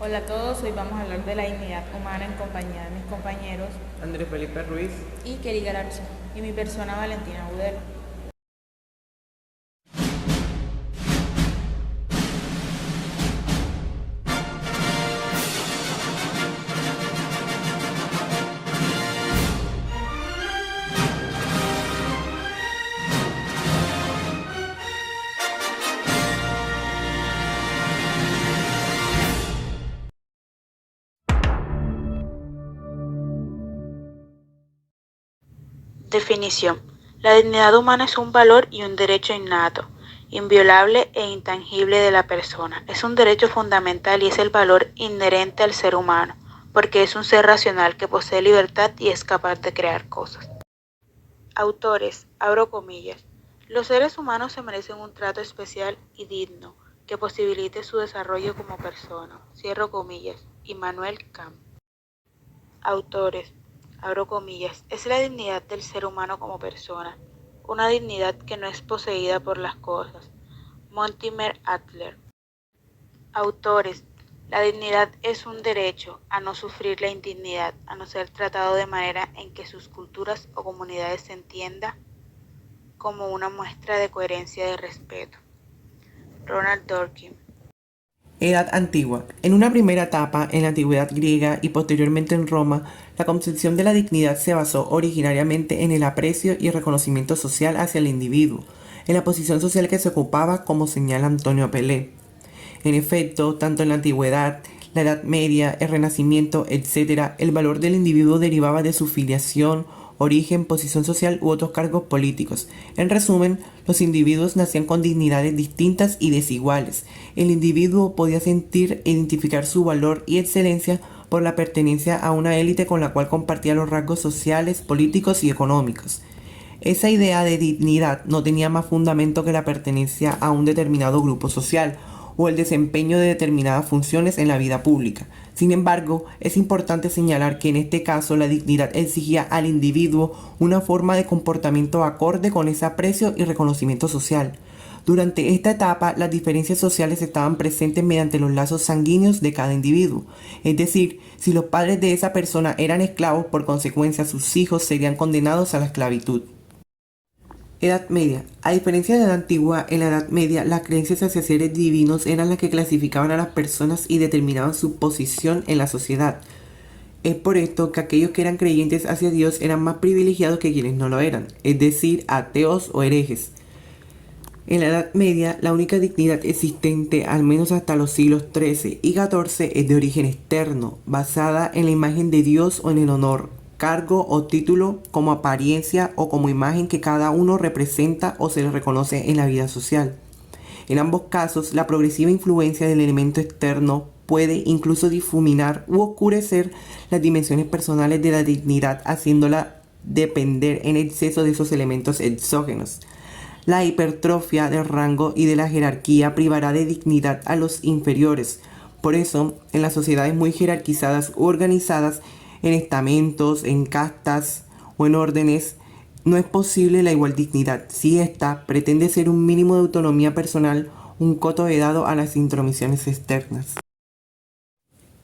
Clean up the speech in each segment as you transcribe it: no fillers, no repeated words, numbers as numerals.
Hola a todos, hoy vamos a hablar de la dignidad humana en compañía de mis compañeros Andrés Felipe Ruiz. y Kelly Galarza y mi persona Valentina Budelo. Definición. La dignidad humana es un valor y un derecho innato, inviolable e intangible de la persona. Es un derecho fundamental y es el valor inherente al ser humano, porque es un ser racional que posee libertad y es capaz de crear cosas. Autores, abro comillas. Los seres humanos se merecen un trato especial y digno que posibilite su desarrollo como persona. Cierro comillas. Immanuel Kant. Autores, abro comillas, es la dignidad del ser humano como persona, una dignidad que no es poseída por las cosas. Mortimer Adler. Autores, la dignidad es un derecho a no sufrir la indignidad, a no ser tratado de manera en que sus culturas o comunidades se entienda como una muestra de coherencia y de respeto. Ronald Dworkin. Edad antigua. En una primera etapa, en la antigüedad griega y posteriormente en Roma, la concepción de la dignidad se basó originariamente en el aprecio y el reconocimiento social hacia el individuo, en la posición social que se ocupaba, como señala Antonio Pelé. En efecto, tanto en la antigüedad, la Edad Media, el Renacimiento, etc., el valor del individuo derivaba de su filiación, origen, posición social u otros cargos políticos. En resumen, los individuos nacían con dignidades distintas y desiguales. El individuo podía sentir e identificar su valor y excelencia por la pertenencia a una élite con la cual compartía los rasgos sociales, políticos y económicos. Esa idea de dignidad no tenía más fundamento que la pertenencia a un determinado grupo social o el desempeño de determinadas funciones en la vida pública. Sin embargo, es importante señalar que en este caso la dignidad exigía al individuo una forma de comportamiento acorde con ese aprecio y reconocimiento social. Durante esta etapa, las diferencias sociales estaban presentes mediante los lazos sanguíneos de cada individuo. Es decir, si los padres de esa persona eran esclavos, por consecuencia sus hijos serían condenados a la esclavitud. Edad Media. A diferencia de la antigua, en la Edad Media las creencias hacia seres divinos eran las que clasificaban a las personas y determinaban su posición en la sociedad. Es por esto que aquellos que eran creyentes hacia Dios eran más privilegiados que quienes no lo eran, es decir, ateos o herejes. En la Edad Media, la única dignidad existente, al menos hasta los siglos XIII y XIV, es de origen externo, basada en la imagen de Dios o en el honor, cargo o título como apariencia o como imagen que cada uno representa o se le reconoce en la vida social. En ambos casos, la progresiva influencia del elemento externo puede incluso difuminar u oscurecer las dimensiones personales de la dignidad, haciéndola depender en exceso de esos elementos exógenos. La hipertrofia del rango y de la jerarquía privará de dignidad a los inferiores. Por eso, en las sociedades muy jerarquizadas u organizadas en estamentos, en castas o en órdenes, no es posible la igual dignidad si ésta pretende ser un mínimo de autonomía personal, un coto vedado a las intromisiones externas.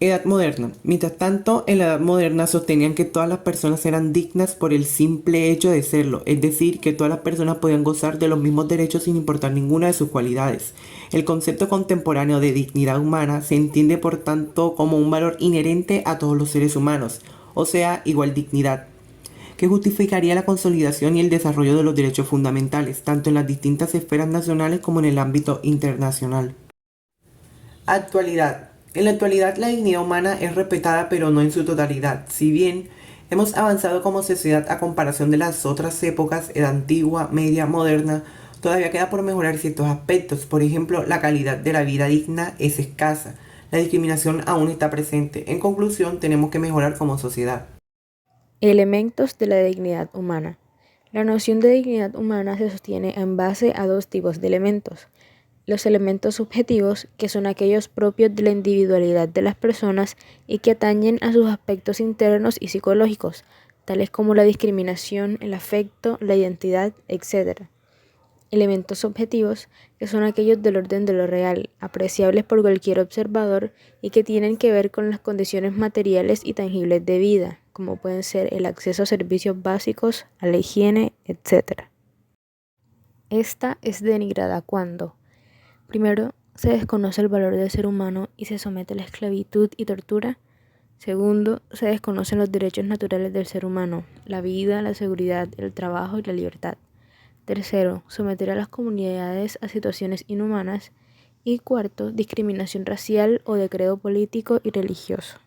Edad moderna. Mientras tanto, en la Edad moderna sostenían que todas las personas eran dignas por el simple hecho de serlo, es decir, que todas las personas podían gozar de los mismos derechos sin importar ninguna de sus cualidades. El concepto contemporáneo de dignidad humana se entiende por tanto como un valor inherente a todos los seres humanos, o sea, igual dignidad, que justificaría la consolidación y el desarrollo de los derechos fundamentales, tanto en las distintas esferas nacionales como en el ámbito internacional. Actualidad. En la actualidad la dignidad humana es respetada pero no en su totalidad. Si bien hemos avanzado como sociedad a comparación de las otras épocas, edad antigua, media, moderna, todavía queda por mejorar ciertos aspectos. Por ejemplo, la calidad de la vida digna es escasa. La discriminación aún está presente. En conclusión, tenemos que mejorar como sociedad. Elementos de la dignidad humana. La noción de dignidad humana se sostiene en base a dos tipos de elementos. Los elementos subjetivos, que son aquellos propios de la individualidad de las personas y que atañen a sus aspectos internos y psicológicos, tales como la discriminación, el afecto, la identidad, etc. Elementos objetivos, que son aquellos del orden de lo real, apreciables por cualquier observador y que tienen que ver con las condiciones materiales y tangibles de vida, como pueden ser el acceso a servicios básicos, a la higiene, etc. Esta es denigrada cuando, primero, se desconoce el valor del ser humano y se somete a la esclavitud y tortura. Segundo, se desconocen los derechos naturales del ser humano, la vida, la seguridad, el trabajo y la libertad. Tercero, someter a las comunidades a situaciones inhumanas. Y cuarto, discriminación racial o de credo político y religioso.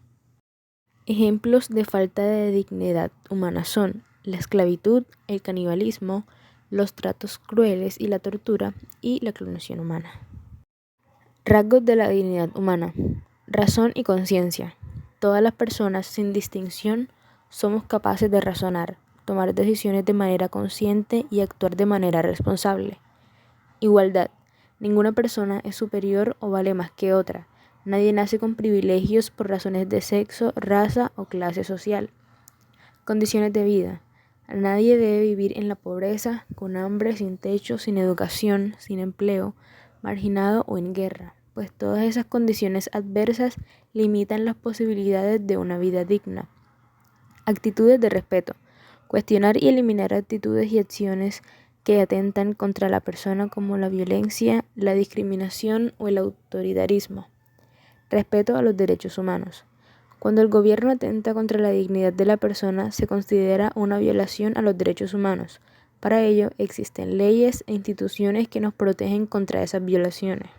Ejemplos de falta de dignidad humana son la esclavitud, el canibalismo, los tratos crueles y la tortura y la clonación humana. Rasgos de la dignidad humana. Razón y conciencia. Todas las personas, sin distinción, somos capaces de razonar, tomar decisiones de manera consciente y actuar de manera responsable. Igualdad. Ninguna persona es superior o vale más que otra. Nadie nace con privilegios por razones de sexo, raza o clase social. Condiciones de vida. Nadie debe vivir en la pobreza, con hambre, sin techo, sin educación, sin empleo, marginado o en guerra, pues todas esas condiciones adversas limitan las posibilidades de una vida digna. Actitudes de respeto. Cuestionar y eliminar actitudes y acciones que atentan contra la persona como la violencia, la discriminación o el autoritarismo. Respeto a los derechos humanos. Cuando el gobierno atenta contra la dignidad de la persona, se considera una violación a los derechos humanos. Para ello, existen leyes e instituciones que nos protegen contra esas violaciones.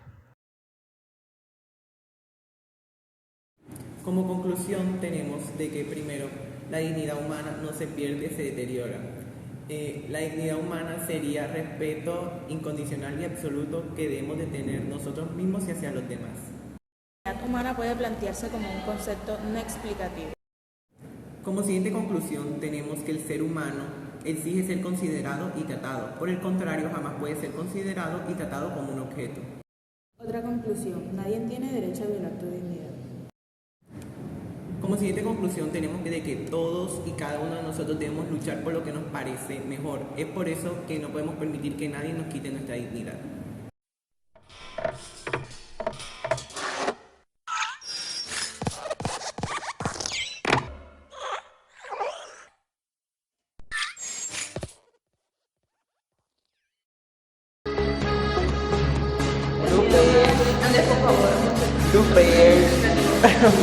Como conclusión tenemos de que primero, la dignidad humana no se pierde, se deteriora. La dignidad humana sería respeto incondicional y absoluto que debemos de tener nosotros mismos y hacia los demás. La dignidad humana puede plantearse como un concepto no explicativo. Como siguiente conclusión tenemos que el ser humano exige ser considerado y tratado. Por el contrario, jamás puede ser considerado y tratado como un objeto. Otra conclusión, nadie tiene derecho a violar tu dignidad. Como siguiente conclusión tenemos de que todos y cada uno de nosotros debemos luchar por lo que nos parece mejor. Es por eso que no podemos permitir que nadie nos quite nuestra dignidad.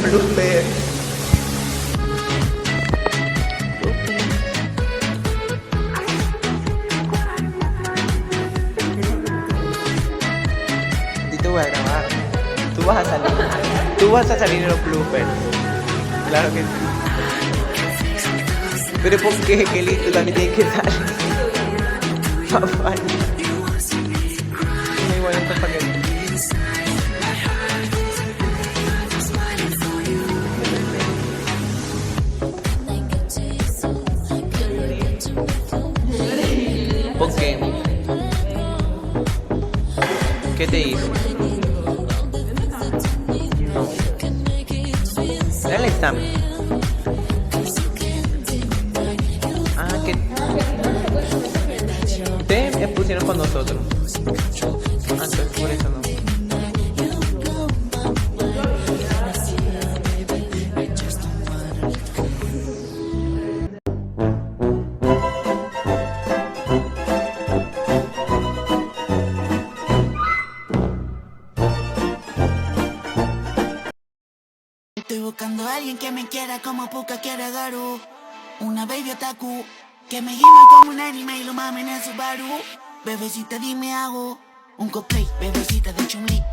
Blooper. Y tú vas a grabar. Tú vas a salir. Tú vas a salir en los bloopers. Claro que sí. Pero ¿por qué, Kelly? Tú también tienes que salir. Papá. Muy bueno esto para que... ¿Por qué? ¿Qué te hizo? No. Era el examen. Ah, que... Te expusieron con nosotros. Ah, entonces por eso no. Estoy buscando a alguien que me quiera como Puka quiere a Garu. Una baby otaku que me gime como un anime y lo mame en el Subaru. Bebecita dime hago un cosplay, bebecita de Chun-Li.